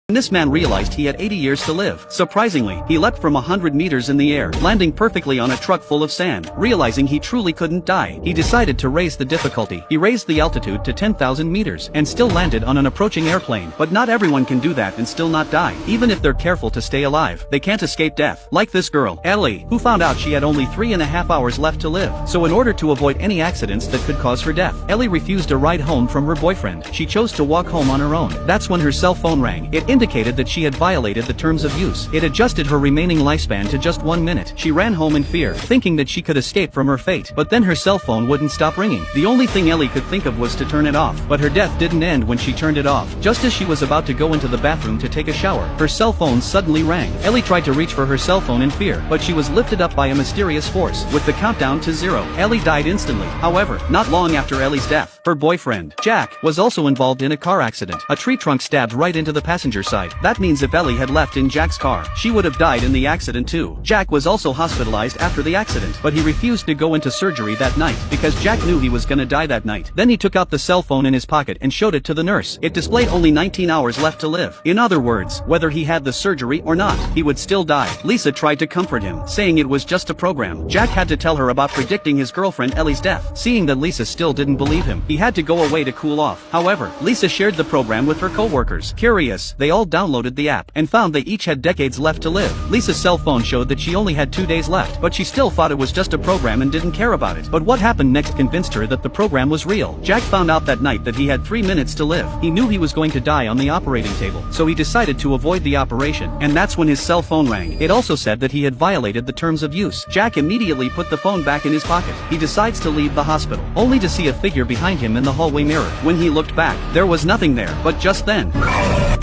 This man realized he had 80 years to live. Surprisingly, he leapt from 100 meters in the air, landing perfectly on a truck full of sand. Realizing he truly couldn't die, he decided to raise the difficulty. He raised the altitude to 10,000 meters, and still landed on an approaching airplane. But not everyone can do that and still not die. Even if they're careful to stay alive, they can't escape death. Like this girl, Ellie, who found out she had only 3.5 hours left to live. So in order to avoid any accidents that could cause her death, Ellie refused a ride home from her boyfriend. She chose to walk home on her own. That's when her cell phone rang. It indicated that she had violated the terms of use. It adjusted her remaining lifespan to just 1 minute. She ran home in fear, thinking that she could escape from her fate. But then her cell phone wouldn't stop ringing. The only thing Ellie could think of was to turn it off. But her death didn't end when she turned it off. Just as she was about to go into the bathroom to take a shower, her cell phone suddenly rang. Ellie tried to reach for her cell phone in fear, but she was lifted up by a mysterious force. With the countdown to 0, Ellie died instantly. However, not long after Ellie's death, her boyfriend, Jack, was also involved in a car accident. A tree trunk stabbed right into the passenger side. That means if Ellie had left in Jack's car, she would have died in the accident too. Jack was also hospitalized after the accident, but he refused to go into surgery that night, because Jack knew he was gonna die that night. Then he took out the cell phone in his pocket and showed it to the nurse. It displayed only 19 hours left to live. In other words, whether he had the surgery or not, he would still die. Lisa tried to comfort him, saying it was just a program. Jack had to tell her about predicting his girlfriend Ellie's death. Seeing that Lisa still didn't believe him, he had to go away to cool off. However, Lisa shared the program with her co-workers. Curious, they all downloaded the app and found they each had decades left to live. Lisa's cell phone showed that she only had 2 days left, but she still thought it was just a program and didn't care about it. But what happened next convinced her that the program was real. Jack found out that night that he had 3 minutes to live. He knew he was going to die on the operating table, so he decided to avoid the operation, and that's when his cell phone rang. It also said that he had violated the terms of use. Jack immediately put the phone back in his pocket. He decides to leave the hospital, only to see a figure behind him in the hallway mirror. When he looked back, there was nothing there, but just then,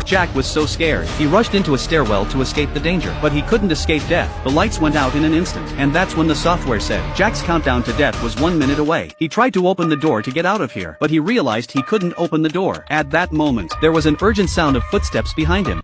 Jack was so scared, he rushed into a stairwell to escape the danger, but he couldn't escape death. The lights went out in an instant, and that's when the software said Jack's countdown to death was 1 minute away. He tried to open the door to get out of here, but he realized he couldn't open the door. At that moment, there was an urgent sound of footsteps behind him.